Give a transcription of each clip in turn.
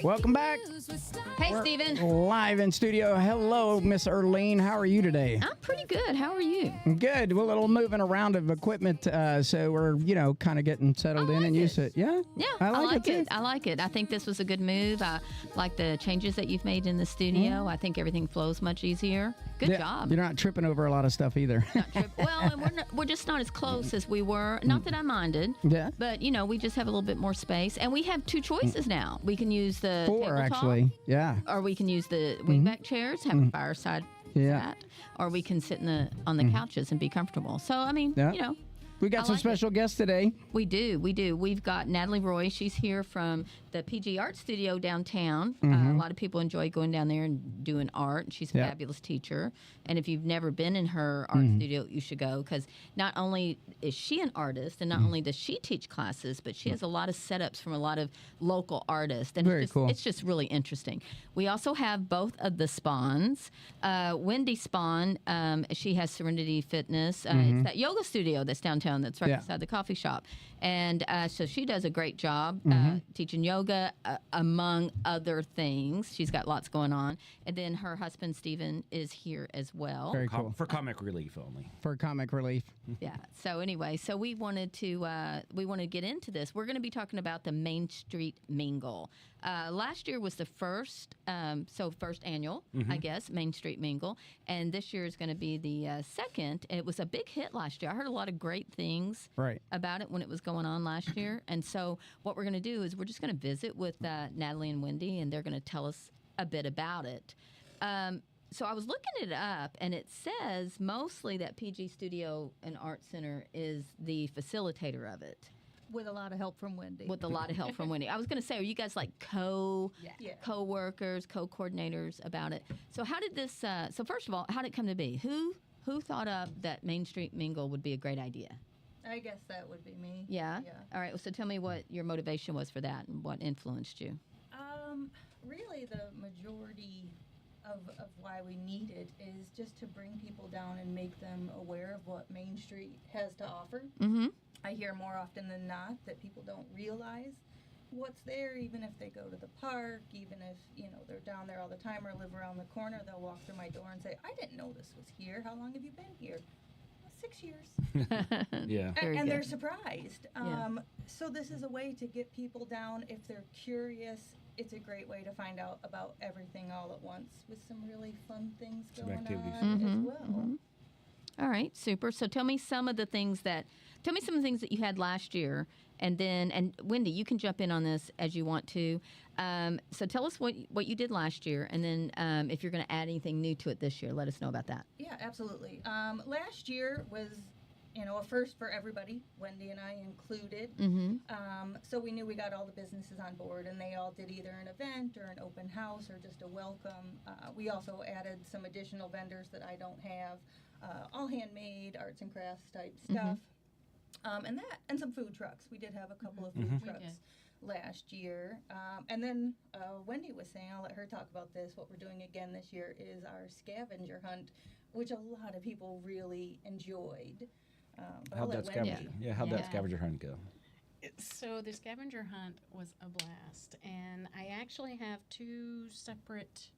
Welcome back. Hey, We're Steven. live in studio. Hello, Miss Earlene. How are you today? I'm pretty good. How are you? Good. We're a little moving around of equipment, so we're, kind of getting settled in and used to it. Yeah? Yeah, I like it, too. I like it. I think this was a good move. I like the changes that you've made in the studio. I think everything flows much easier. Good job. You're not tripping over a lot of stuff either. Well, and we're just not as close as we were. Not that I minded. Yeah. But, we just have a little bit more space. And we have two choices now. We can use the 4, tabletop, actually. Yeah. or we can use the wingback chairs, have a fireside chat, or we can sit on the couches and be comfortable. So, We got some special guests today. We do. We've got Natalie Roye. She's here from the PG Art Studio downtown. A lot of people enjoy going down there and doing art. She's a fabulous teacher. And if you've never been in her art studio, you should go, because not only is she an artist, and not only does she teach classes, but she has a lot of setups from a lot of local artists. And Very cool. It's just really interesting. We also have both of the Spohns. Wendy Spohn, she has Serenity Fitness. It's that yoga studio that's downtown that's right beside the coffee shop. And so she does a great job teaching yoga, among other things. She's got lots going on. And then her husband, Steven, is here as well. Very cool. For comic relief only. For comic relief. Yeah. So anyway, we wanted to get into this. We're going to be talking about the Main Street Mingle. Last year was the first annual, I guess, Main Street Mingle, and this year is going to be the second. It was a big hit last year. I heard a lot of great things about it when it was going on last year, and so what we're going to do is we're just going to visit with Natalie and Wendy, and they're going to tell us a bit about it. So I was looking it up, and it says mostly that PG Studio and Art Center is the facilitator of it. With a lot of help from Wendy. I was going to say, are you guys like co-workers, co-coordinators about it? So how did this, so first of all, how did it come to be? Who thought up that Main Street Mingle would be a great idea? I guess that would be me. Yeah? All right. So tell me what your motivation was for that and what influenced you. Really, the majority of why we need it is just to bring people down and make them aware of what Main Street has to offer. Mm-hmm. I hear more often than not that people don't realize what's there, even if they go to the park, even if, they're down there all the time or live around the corner, they'll walk through my door and say, I didn't know this was here. How long have you been here? 6 years. Yeah. And they're surprised. So this is a way to get people down if they're curious. It's a great way to find out about everything all at once with some really fun things going on as well. All right, super. So tell me some of the things that you had last year, and Wendy, you can jump in on this as you want to. So tell us what you did last year, and then if you're going to add anything new to it this year, let us know about that. Yeah, absolutely. Last year was, a first for everybody, Wendy and I included. So we knew we got all the businesses on board, and they all did either an event or an open house or just a welcome. We also added some additional vendors that I don't have, all handmade, arts and crafts type stuff. And some food trucks. We did have a couple of food trucks last year. And then Wendy was saying, I'll let her talk about this, what we're doing again this year is our scavenger hunt, which a lot of people really enjoyed. How'd that scavenger hunt go? So the scavenger hunt was a blast, and I actually have 2 separate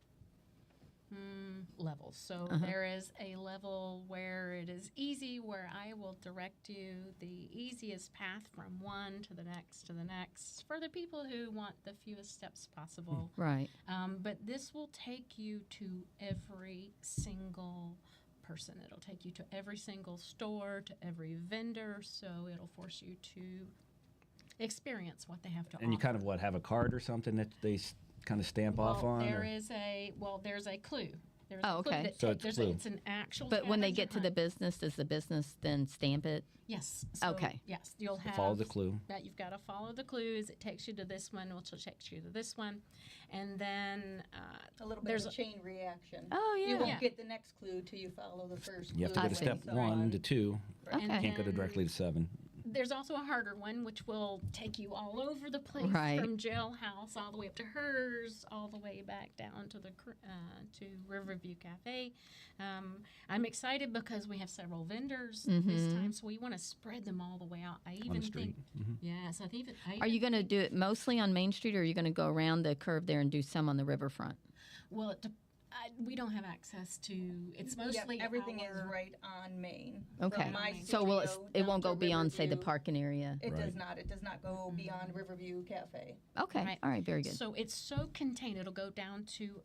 levels. So there is a level where it is easy, where I will direct you the easiest path from one to the next, for the people who want the fewest steps possible. Right. But this will take you to every single person. It'll take you to every single store, to every vendor, so it'll force you to experience what they have to offer. And you kind of have a card or something that they kind of stamp off on? There's a clue. Okay. So it's it's an actual. But when they get to hunt. the business, does the business then stamp it? Yes. So, okay. Yes, you'll have follow the clue. That you've got to follow the clues. It takes you to this one, which will take you to this one, and then a little bit of a chain reaction. Oh yeah. You won't get the next clue till you follow the first. You have to go to step 1 to 2. Okay. You can't go to directly to 7. there's also a harder one, which will take you all over the place, Right. from Jailhouse all the way up to hers, all the way back down to the to Riverview Cafe. I'm excited because we have several vendors this time, so we want to spread them all the way out. I even on the street. think, yes, I think. Are you going to do it mostly on Main Street, or are you going to go around the curve there and do some on the riverfront? Well, we don't have access to. It's mostly everything is our- right on Main. Okay. From my So will it, studio it down won't to go beyond, say, the Riverview. parking area? It Right. does not. It does not go beyond Riverview Cafe. Okay. Right. All right. Very good. So it's so contained. It'll go down to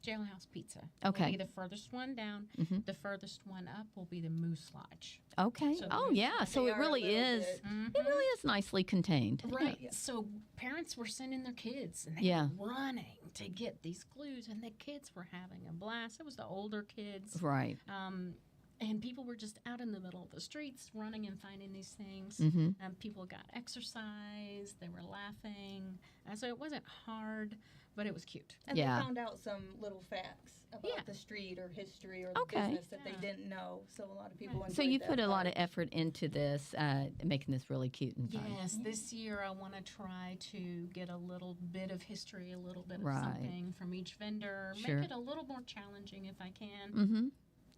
Jailhouse Pizza. Okay. Will be the furthest one down. The furthest one up will be the Moose Lodge. Okay. So Oh, there's- yeah. So They it are a really little is. bit- It really is nicely contained. Right. Yeah. So parents were sending their kids and they Yeah. were running to get these clues, and the kids were having a blast. It was the older kids. Right. And people were just out in the middle of the streets running and finding these things. People got exercise. They were laughing. So it wasn't hard, but it was cute. And Yeah. they found out some little facts about Yeah. the street or history or the Okay. business that they didn't know. So a lot of people enjoyed So you that put a lot of part. effort into this, making this really cute and fun. Yes, this year I want to try to get a little bit of history, a little bit of Right. something from each vendor, Sure. make it a little more challenging if I can. Mm-hmm.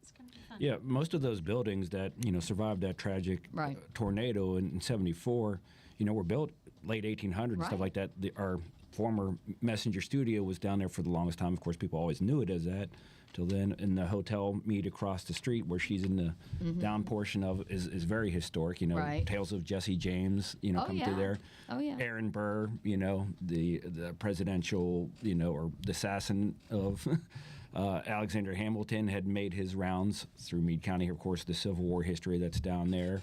It's going to be fun. Yeah, most of those buildings that survived that tragic Right. tornado in '74, were built late 1800s and Right. stuff like that. Our former Messenger studio was down there for the longest time. Of course, people always knew it as that. Till then, and the hotel meet across the street where she's in the down portion of is very historic. Right. Tales of Jesse James, Oh, come yeah. through there. Oh, yeah. Aaron Burr, the presidential, or the assassin of Alexander Hamilton had made his rounds through Meade County. Of course, the Civil War history that's down there.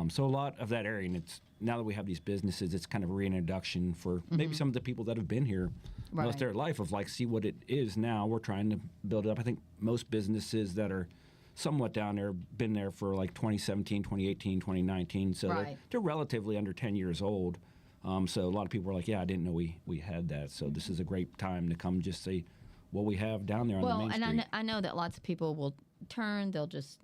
So a lot of that area, and it's now that we have these businesses, it's kind of a reintroduction for maybe some of the people that have been here most Right. of their life of see what it is now. We're trying to build it up. I think most businesses that are somewhat down there been there for 2017, 2018, 2019. So Right. they're relatively under 10 years old. So a lot of people are like, yeah, I didn't know we had that. So this is a great time to come just see what we have down there on the main and street. I know that lots of people will turn, they'll just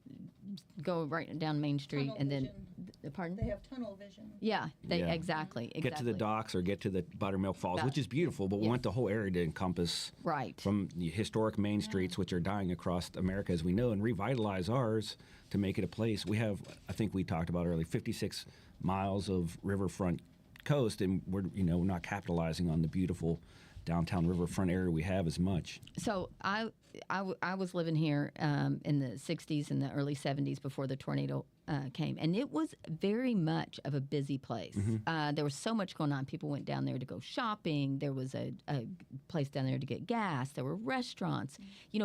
go right down Main Street Tunnel and then, vision. pardon? They have tunnel vision. Yeah, Yeah. exactly. Get to the docks or get to the Buttermilk Falls, That- which is beautiful, but we yes. want the whole area to encompass Right. from the historic main streets, which are dying across America as we know, and revitalize ours to make it a place. We have, I think we talked about earlier, 56 miles of riverfront coast, and we're not capitalizing on the beautiful downtown riverfront area we have as much. So I was living here in the 60s and the early 70s before the tornado came, and it was very much of a busy place. There was so much going on. People went down there to go shopping. There was a place down there to get gas. There were restaurants.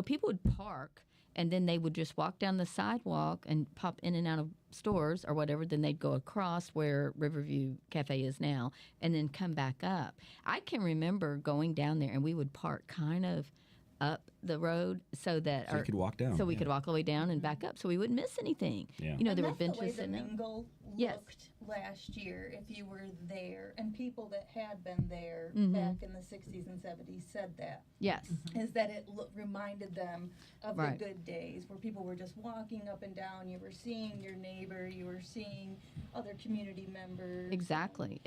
People would park, and then they would just walk down the sidewalk and pop in and out of stores or whatever. Then they'd go across where Riverview Cafe is now and then come back up. I can remember going down there, and we would park kind of up the road so that So you could walk down, so we yeah. could walk all the way down and back up so we wouldn't miss anything. Yeah. There And were that's the way benches the in there. Mingle Yes. looked last year if you were there, and people that had been there Mm-hmm. back in the 60s and 70s said that. Yes. Is that it reminded them of Right. the good days where people were just walking up and down. You were seeing your neighbor, you were seeing other community members. Exactly.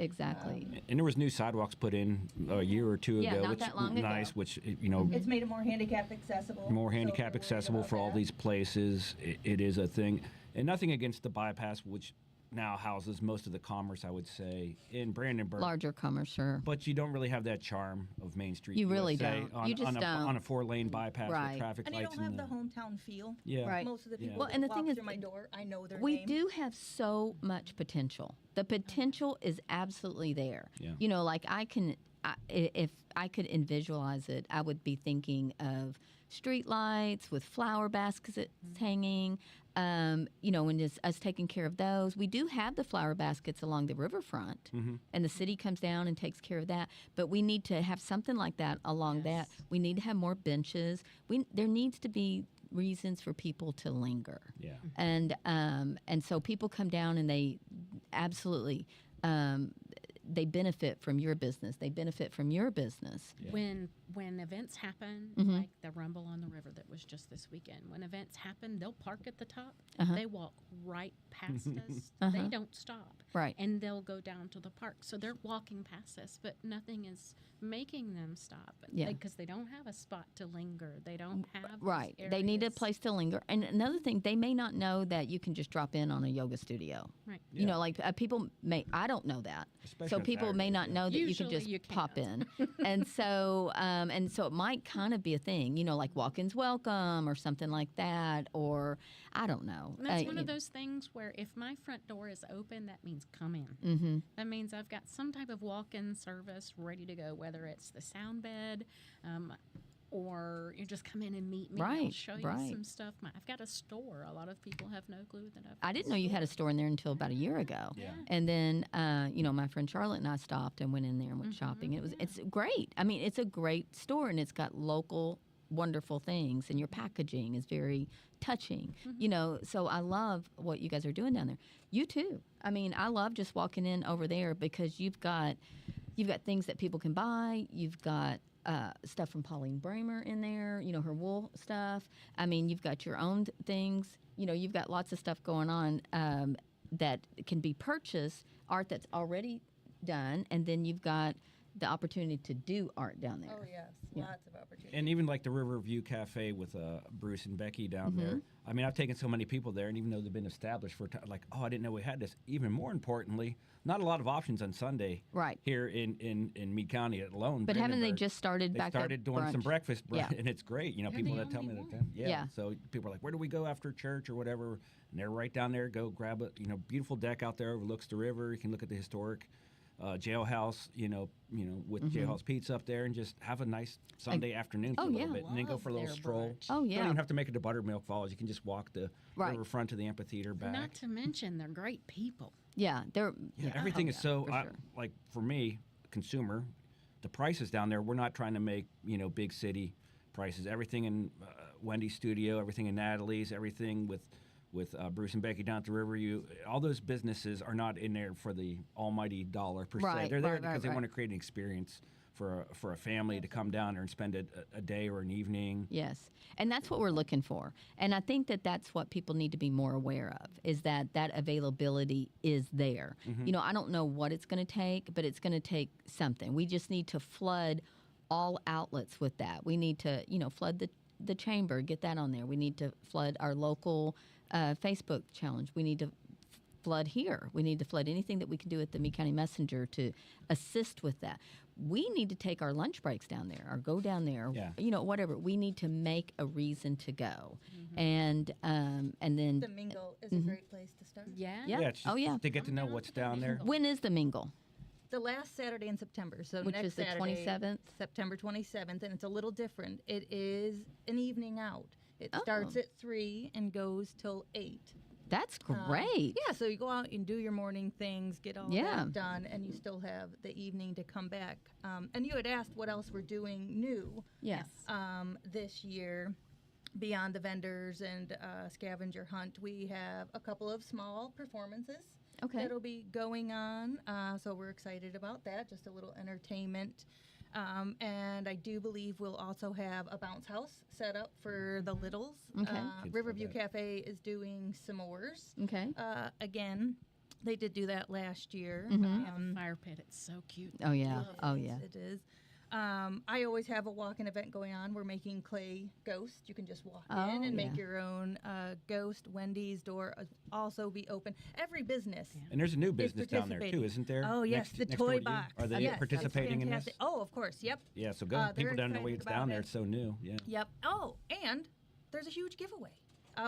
And there was new sidewalks put in a year or two Yeah, ago, not which that long was nice, ago. which It's made it more handicap accessible. more so handicap they're worried accessible about for all that. these places. It is a thing, and nothing against the bypass, which now houses most of the commerce, I would say, in Brandenburg. Larger commerce, sure. But you don't really have that charm of Main Street. You really USA don't. On, You just on a, don't. On a 4-lane bypass Right. with traffic And you lights. don't have in the hometown feel. Yeah. Right. Most of the Yeah. people Well, and that the thing walk is, through my door, I know their We name. do have so much potential. The potential is absolutely there. Yeah. Like if I could visualize it, I would be thinking of street lights with flower baskets hanging, and just us taking care of those. We do have the flower baskets along the riverfront, and the city comes down and takes care of that. But we need to have something like that along that. We need to have more benches. There needs to be reasons for people to linger. Yeah. And so people come down and they absolutely they benefit from your business. They benefit from your business. Yeah. When events happen, Mm-hmm. like the Rumble on the River that was just this weekend, when events happen, they'll park at the top. Uh-huh. They walk right past us. Uh-huh. They don't stop. Right. And they'll go down to the park. So they're walking past us, but nothing is making them stop. Yeah. Because they don't have a spot to linger. They don't have those Right. They need a areas. place to linger. And another thing, they may not know that you can just drop in on a yoga studio. Right. You Yeah. know, like people may, I don't know that. Especially So on people may Saturdays, not yeah. know that you Usually can just you pop in. can't. and so it might kind of be a thing, you know, like walk-ins welcome or something like that, or I don't know. And that's one of those things where if my front door is open, that means come in. Mm-hmm. That means I've got some type of walk-in service ready to go, whether it's the sound bed, or you just come in and meet me. I'll Right, show you right. some stuff. I've got a store. A lot of people have no clue that I didn't know you had a store in there until about a year ago. Yeah. And then, you know, my friend Charlotte and I stopped and went in there and went shopping. It's great. I mean, it's a great store, and it's got local wonderful things, and your packaging is very touching. You know, so I love what you guys are doing down there. You too. I mean, I love just walking in over there because you've got things that people can buy. You've got stuff from Pauline Bramer in there, you know, her wool stuff. I mean, you've got your own things. You know, you've got lots of stuff going on that can be purchased, art that's already done, and then you've got the opportunity to do art down there. Oh, yes. Yeah. Lots of opportunities. And even like the Riverview Cafe with Bruce and Becky down Mm-hmm. there. I mean, I've taken so many people there, and even though they've been established for like, oh, I didn't know we had this. Even more importantly, not a lot of options on Sunday Right. here in Meade County alone. But haven't they Brandenburg. just started They back started up doing some brunch? breakfast, Yeah. and it's great. You know, They're people the that tell me only that. one. Yeah. So people are like, where do we go after church or whatever? And they're right down there. Go grab a beautiful deck out there overlooks the river. You can look at the historic jailhouse. You know, with Jailhouse Pizza up there, and just have a nice Sunday afternoon for oh, a little yeah. bit, and then go for a little Their stroll. brunch. Oh, You don't yeah. even have to make it to Buttermilk Falls. You can just walk the Right. riverfront to the amphitheater back. Not to mention, they're great people. Yeah, they're Yeah, everything oh, is so for sure. like for me, consumer, the prices down there. We're not trying to make big city prices. Everything in Wendy's studio, everything in Natalie's, everything with Bruce and Becky down at the river. All those businesses are not in there for the almighty dollar per se. Right, They're there right, because right, they right. want to create an experience for a family to come down there and spend a day or an evening. Yes, and that's what we're looking for. And I think that that's what people need to be more aware of, is that availability is there. You know, I don't know what it's going to take, but it's going to take something. We just need to flood all outlets with that. We need to, flood the chamber, get that on there. We need to flood our local Facebook challenge. We need to flood here. We need to flood anything that we can do at the Meade County Messenger to assist with that. We need to take our lunch breaks down there or go down there, Yeah. Whatever. We need to make a reason to go. And then The Mingle is a great place to start. Yeah. It's just Oh, yeah. to get to know what's down there. When is the mingle? The last Saturday in September, so Which next is the Saturday, 27th? September 27th, and it's a little different. It is an evening out. It starts Oh. at 3 and goes till 8. That's great. Yeah, so you go out and do your morning things, get all Yeah. that done, and you still have the evening to come back. And you had asked what else we're doing new Yes. this year. Beyond the vendors and scavenger hunt, we have a couple of small performances Okay. that'll be going on. So we're excited about that, just a little entertainment. And I do believe we'll also have a bounce house set up for the littles. Okay. Kids love Riverview that. Cafe is doing s'mores. Okay. Again, they did do that last year. Fire pit, it's so cute. Oh, yeah. Oh, yeah. It is. I always have a walk-in event going on. We're making clay ghosts. You can just walk in and make yeah. your own ghost. Wendy's door also be open. Every business. And there's a new business down there participating. too, isn't there? Oh, yes, Next- the next door toy to you? box. Are they Yes, that's participating in this? fantastic. Oh, of course. Yep. Yeah, so go. They're People don't know excited what's about down there. it. It's so new. Yeah. Yep. Oh, and there's a huge giveaway.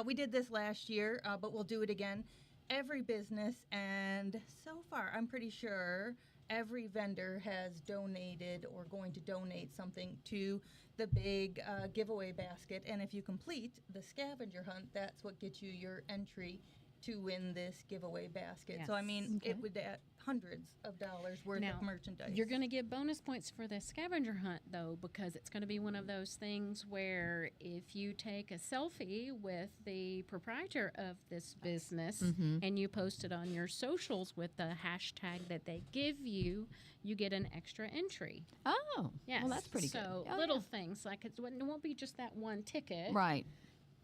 We did this last year, but we'll do it again. Every business, and so far, I'm pretty sure every vendor has donated or going to donate something to the big giveaway basket. And if you complete the scavenger hunt, that's what gets you your entry to win this giveaway basket. So I Yes. mean, it would add hundreds of dollars worth Now, of merchandise. You're going to get bonus points for the scavenger hunt, though, because it's going to be one of those things where if you take a selfie with the proprietor of this business and you post it on your socials with the hashtag that they give you, you get an extra entry. Oh, Yes. well, that's pretty good. So Oh, little things like it won't be just that one ticket. Right.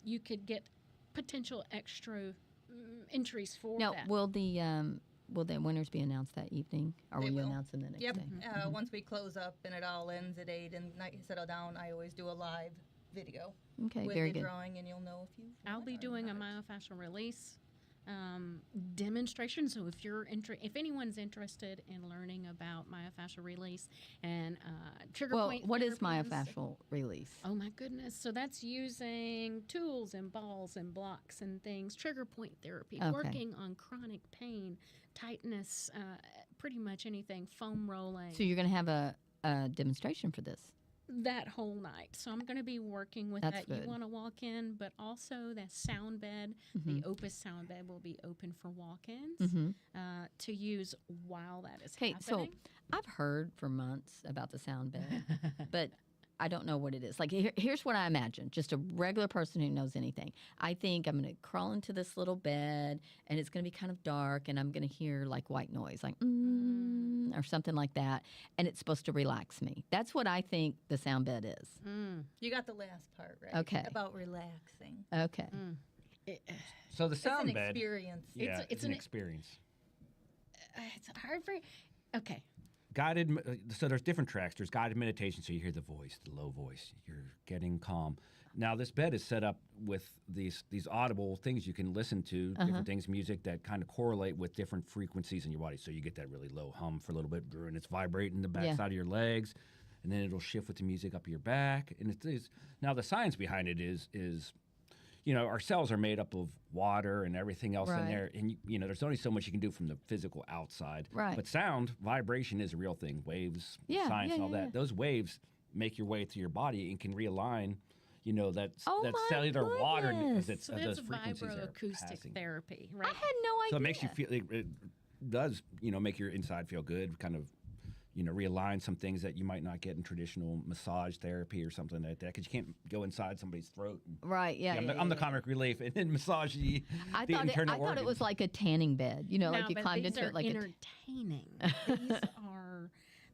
You could get potential extra entries for Now, that. will the winners be announced that evening, or They will you will. announce them the next Yep. day? Once we close up and it all ends at 8 and night settle down, I always do a live video Okay, with very the good. drawing, and you'll know if you. I'll be doing a myofascial release demonstration. So if anyone's interested in learning about myofascial release and trigger Well, point what is therapies- myofascial release? Oh my goodness! So that's using tools and balls and blocks and things. Trigger point therapy, Okay. working on chronic pain, tightness, pretty much anything. Foam rolling. So you're going to have a demonstration for this. That whole night. So I'm going to be working with That's that. You good. want to walk in, but also that sound bed, the Opus sound bed will be open for walk-ins to use while that is Okay, so happening. I've heard for months about the sound bed, but I don't know what it is. Like, here's what I imagine. Just a regular person who knows anything. I think I'm going to crawl into this little bed, and it's going to be kind of dark, and I'm going to hear, like, white noise, like, or something like that, and it's supposed to relax me. That's what I think the sound bed is. You got the last part right. Okay. About relaxing. Okay. So the It's an sound bed. experience. Yeah, It's it's an an- experience. It's hard for. Okay. So there's different tracks. There's guided meditation, so you hear the voice, the low voice. You're getting calm. Now this bed is set up with these audible things you can listen to, different things, music that kind of correlate with different frequencies in your body. So you get that really low hum for a little bit, and it's vibrating the backside of your legs, and then it'll shift with the music up your back. And it's now the science behind it is our cells are made up of water and everything else in Right. there. And, there's only so much you can do from the physical outside. Right. But sound, vibration is a real thing. Waves, Yeah, science, and all yeah, that. yeah. Those waves make your way through your body and can realign, that Oh that my cellular water goodness. that's So those that's frequencies are vibroacoustic passing. therapy, I right? had no idea. So it makes you feel, it does, make your inside feel good, kind of, realign some things that you might not get in traditional massage therapy or something like that, because you can't go inside somebody's throat. Right, yeah. I'm the comic relief and then massage the I the thought internal it organs. was like a tanning bed, like No, you but climbed these into are it like entertaining.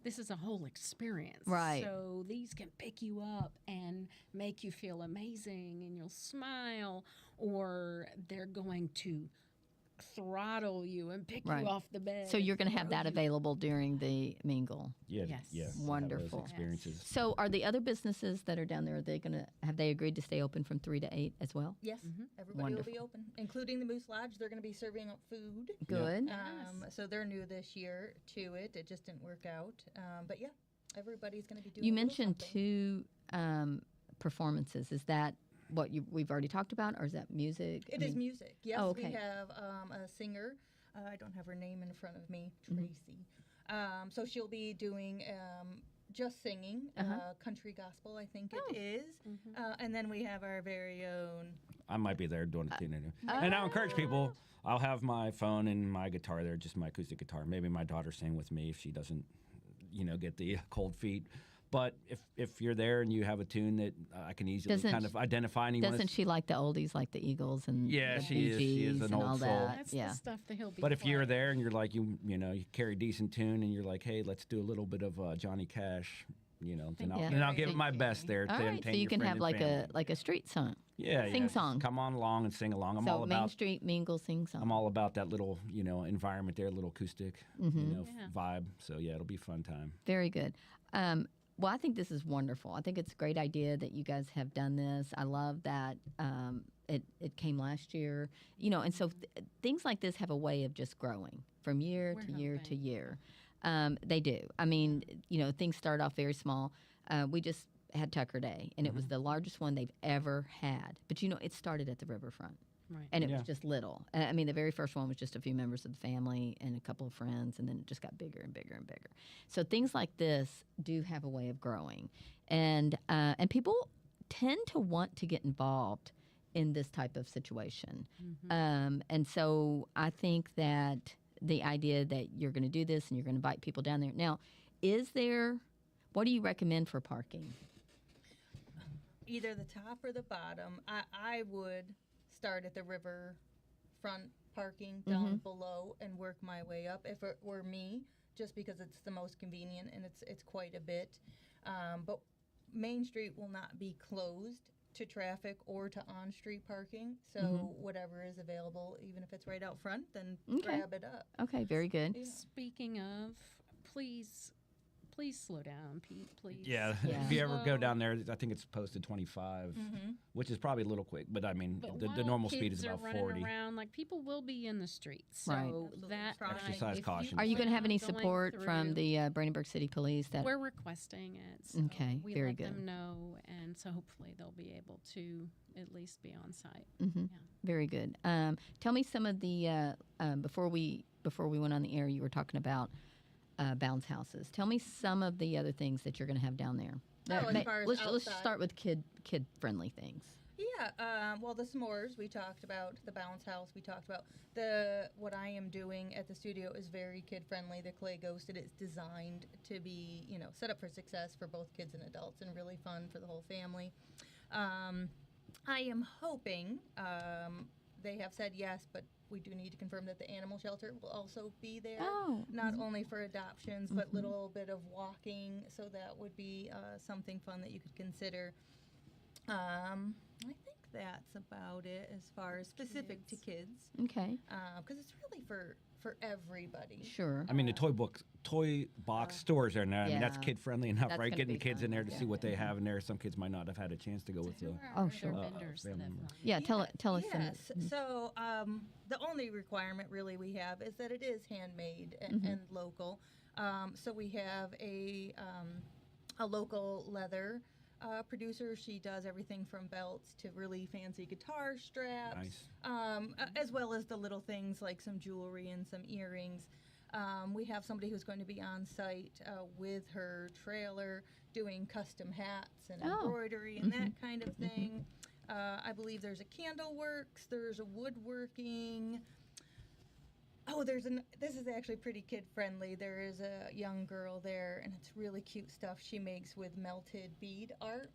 This is a whole experience. Right. So these can pick you up and make you feel amazing and you'll smile, or they're going to throttle you and pick Right. you off the bed. So you're and going to have throw that you. available during the mingle. Yeah, Yes. yeah. have those Wonderful. experiences. So are the other businesses that are down there, have they agreed to stay open from 3 to 8 as well? Yes, everybody Wonderful. will be open, including the Moose Lodge. They're going to be serving up food. Good. So they're new this year to it. It just didn't work out. But yeah, everybody's going to be doing. You a little mentioned something. 2 performances. Is that what we've already talked about, or is that music? It is music. Yes, Oh, okay. we have a singer. I don't have her name in front of me, Tracy. So she'll be doing just singing, country gospel, I think it is. And then we have our very own. I might be there doing a thing. And I'll encourage people. I'll have my phone and my guitar there, just my acoustic guitar. Maybe my daughter sing with me if she doesn't, get the cold feet. But if you're there and you have a tune that I can easily kind of identify anyone. Doesn't she like the oldies, like the Eagles and Yeah, the she Bee is. She is Gees an and old all soul. that? That's Yeah. the stuff that he'll be. But if you're playing. there and you're like you carry a decent tune and you're like, hey, let's do a little bit of Johnny Cash, then I'll give it my best there. All to right, so entertain you your can friend have and like family. a street song. Yeah, sing song. Come on along and sing along. I'm So all Main about Street Mingle sing song. I'm all about that little environment there, little acoustic vibe. So yeah, it'll be a fun time. Very good. Well, I think this is wonderful. I think it's a great idea that you guys have done this. I love that it came last year, and so things like this have a way of just growing from year We're to year to hoping. year. They do. I mean, things start off very small. We just had Tucker Day, and it was the largest one they've ever had. But it started at the riverfront. Right. And it Yeah. was just little. I mean, the very first one was just a few members of the family and a couple of friends, and then it just got bigger and bigger and bigger. So things like this do have a way of growing, and people tend to want to get involved in this type of situation. And so I think that the idea that you're going to do this and you're going to invite people down there. Now, what do you recommend for parking? Either the top or the bottom. I would start at the riverfront parking down below and work my way up if it were me, just because it's the most convenient and it's quite a bit. But Main Street will not be closed to traffic or to on-street parking, so whatever is available, even if it's right out front, then grab it up. Okay, very good. Yeah. Speaking of, please slow down, Pete. Please. Yeah, Yeah. if you ever go Slow. down there, I think it's posted 25, which is probably a little quick. But I mean, But the while normal speed kids is are about running 40. around, like people will be in the streets. So Right. that Absolutely. night, Exercise if caution. Are you going to have any plan on going support from through, the Brandenburg City Police? That We're requesting it. So Okay, we very let good. them know, and so hopefully they'll be able to at least be on site. Very good. Tell me some of the before we went on the air, you were talking about bounce houses. Tell me some of the other things that you're going to have down there. As far as let's outside? start with kid friendly things. Yeah, well, the s'mores we talked about, the bounce house we talked about. What I am doing at the studio is very kid friendly. The clay ghosted. It's designed to be, set up for success for both kids and adults, and really fun for the whole family. I am hoping they have said yes, but we do need to confirm that the animal shelter will also be there. Oh. Not only for adoptions, but little bit of walking. So that would be something fun that you could consider. I think that's about it as far as specific to kids, Okay, because it's really for everybody. sure. I mean, the toy box stores are now. I mean, that's yeah. kid friendly enough, That's right? gonna Getting be kids in fun. there to see what they have in there. Some kids might not have had a chance to go with the. Oh, sure. Vendors that family have members. gone. Yeah, tell us some. Yes. So the only requirement really we have is that it is handmade and local. So we have a local leather producer. She does everything from belts to really fancy guitar straps, Nice. as well as the little things like some jewelry and some earrings. We have somebody who's going to be on site with her trailer doing custom hats and Oh. embroidery and that kind of thing. I believe there's a candle works, there's a woodworking. Oh, this is actually pretty kid friendly. There is a young girl there, and it's really cute stuff she makes with melted bead art.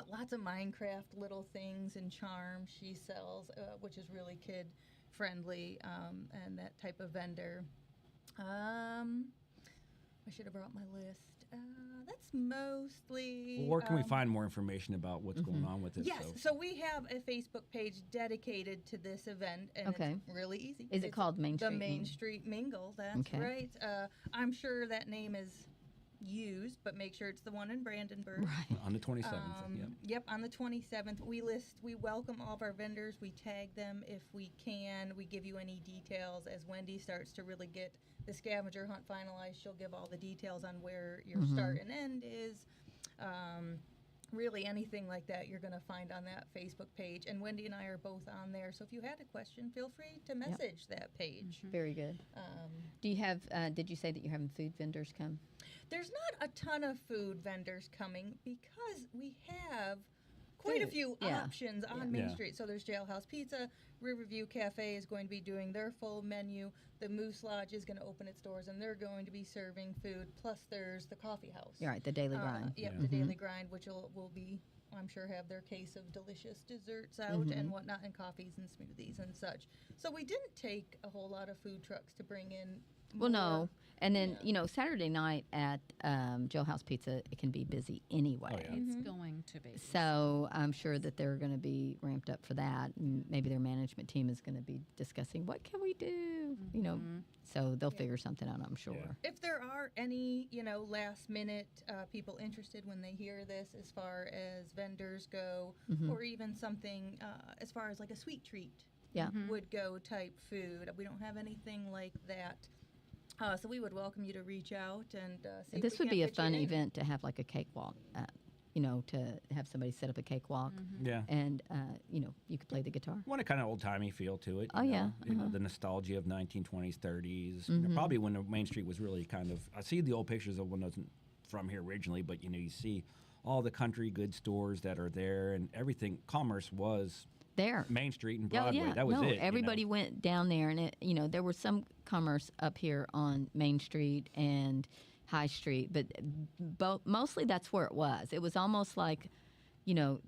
Lots of Minecraft little things and charms she sells, which is really kid friendly, and that type of vendor. I should have brought my list. That's mostly. Well, where can we find more information about what's going on with this? Yes, so we have a Facebook page dedicated to this event, and Okay. it's really easy. Is it It's called Main The Street Main Mingle? Street Mingle, that's Okay. right. I'm sure that name is used, but make sure it's the one in Brandenburg. Right. On the 27th. Yep, on the 27th. We welcome all of our vendors. We tag them if we can. We give you any details. As Wendy starts to really get the scavenger hunt finalized, she'll give all the details on where your start and end is. Really anything like that you're going to find on that Facebook page. And Wendy and I are both on there. So if you had a question, feel free to message that page. Very good. Do you have? Did you say that you're having food vendors come? There's not a ton of food vendors coming because we have quite a Food, few yeah. options on Main Yeah. Street. So there's Jailhouse Pizza, Riverview Cafe is going to be doing their full menu. The Moose Lodge is going to open its doors and they're going to be serving food. Plus there's the Coffee House. You're right. The daily grind. Yep, Yeah. the Daily Grind, which will be, I'm sure, have their case of delicious desserts out and whatnot, and coffees and smoothies and such. So we didn't take a whole lot of food trucks to bring in. Well, no. more. And then, Saturday night at Jailhouse Pizza, it can be busy anyway. Oh, yeah. It's going to be. So I'm sure that they're going to be ramped up for that. And maybe their management team is going to be discussing what can we do, So they'll figure something out, I'm sure. Yeah. If there are any, last minute people interested when they hear this, as far as vendors go, or even something as far as like a sweet treat Yeah. would go type food. We don't have anything like that. So we would welcome you to reach out and see. if This we would be a can't fit you fun in. event to have like a cakewalk, to have somebody set up a cakewalk. Yeah. And, you could play the guitar. Want a kind of old timey feel to it. Oh, yeah. The nostalgia of 1920s, 30s. Probably when the Main Street was really kind of. I see the old pictures of when I wasn't from here originally, but you see all the country goods stores that are there and everything. Commerce was there. Main Street and Oh, Broadway. yeah. That was no, it. everybody went down there, and there was some commerce up here on Main Street and High Street, but mostly that's where it was. It was almost like,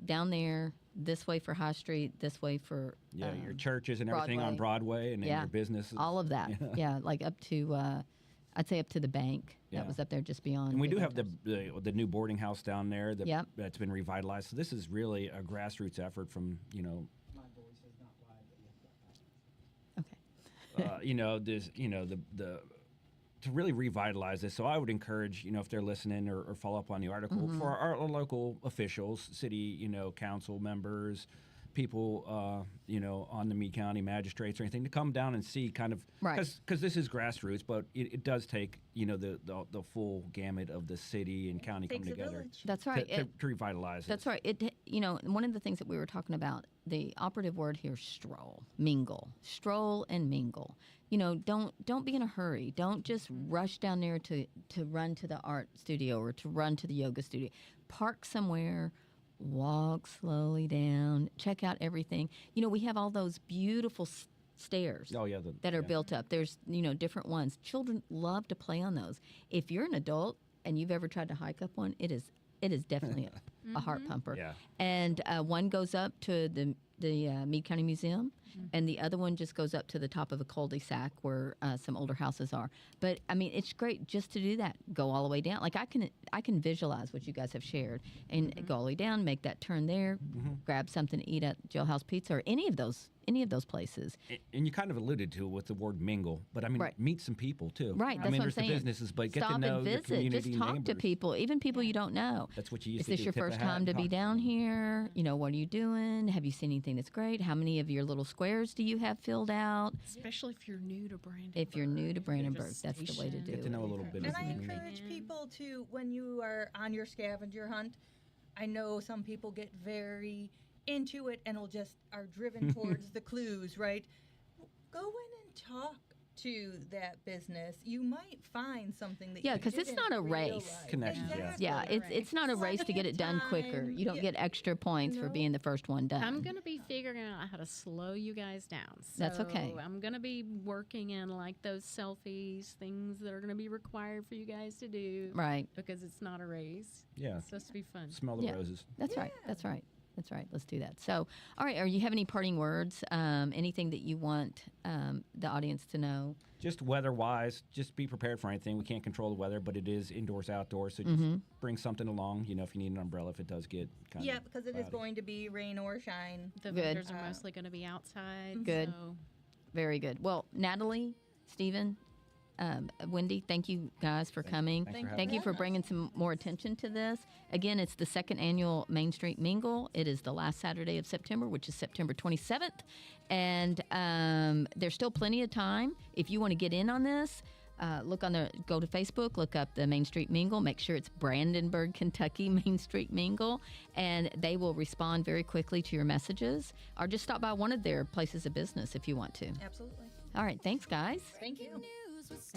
down there, this way for High Street, this way for your churches and everything on Broadway, and then Yeah. your businesses. all of that. Yeah, like up to, I'd say up to the bank. Yeah. That was up there just beyond. And we the do have rentals. the new boarding house down there Yep. that's been revitalized. So this is really a grassroots effort from Okay. the to really revitalize this. So I would encourage, if they're listening or follow up on the article, Mm-hmm. for our local officials, city, council members, people, on the Meade County magistrates or anything, to come down and see kind of, Right. because this is grassroots, but it does take, the full gamut of the city and county Takes coming a together village. That's right. to revitalize it. That's right. One of the things that we were talking about, the operative word here, stroll, mingle, stroll and mingle. Don't be in a hurry. Don't just rush down there to run to the art studio or to run to the yoga studio. Park somewhere, walk slowly down, check out everything. We have all those beautiful stairs. Oh, yeah. That are built up. There's, different ones. Children love to play on those. If you're an adult and you've ever tried to hike up one, it is definitely a heart pumper. Yeah. And one goes up to the Meade County Museum, and the other one just goes up to the top of a cul-de-sac where some older houses are. But I mean, it's great just to do that. Go all the way down. Like I can visualize what you guys have shared, and go all the way down, make that turn there, grab something to eat at Jailhouse Pizza or any of those places. And you kind of alluded to it with the word mingle, but I mean, Right. meet some people too. Right, I that's mean, what I'm there's saying. the businesses, but get Stop to know and your visit. community Just talk to neighbors. people, even people you don't know. That's what you used Is to this do. your tip a first hat time and to be talk down here? What are you doing? Have you seen anything that's great? How many of your little squares do you have filled out? Especially if you're new to Brandenburg. If you're new to Brandenburg, Just that's the way to do Get to it. know a little bit And of I the community. encourage people to, when you are on your scavenger hunt, I know some people get very into it and are driven towards the clues, right? Go in and talk to that business. You might find something that Yeah, you 'cause it's didn't not a race. realize. Connections, yeah. Exactly. Yeah, it's not a race to get it done quicker. Time, You don't get extra points for No. being the first one done. I'm gonna be figuring out how to slow you guys down. So That's okay. I'm gonna be working in like those selfies, things that are gonna be required for you guys to do. Right. Because it's not a race. Yeah. It's supposed to be fun. Smell the Yeah. roses. That's right. That's right. That's right. Let's do that. So, all right. Are you have any parting words? Anything that you want the audience to know? Just weather-wise, just be prepared for anything. We can't control the weather, but it is indoors, outdoors. So just bring something along. If you need an umbrella, if it does get kind Yeah, of because it is going to be rain or shine. The Good. vendors are mostly gonna be outside. Good. So Very good. Well, Natalie, Stephen, Wendy, thank you guys for coming. Thanks for having Thank you for bringing some more attention to this. Again, it's the second annual Main Street Mingle. It is the last Saturday of September, which is September 27th. And there's still plenty of time. If you want to get in on this, go to Facebook, look up the Main Street Mingle, make sure it's Brandenburg, Kentucky Main Street Mingle, and they will respond very quickly to your messages. Or just stop by one of their places of business if you want to. Absolutely. All right, thanks, guys. Thank you. thanks.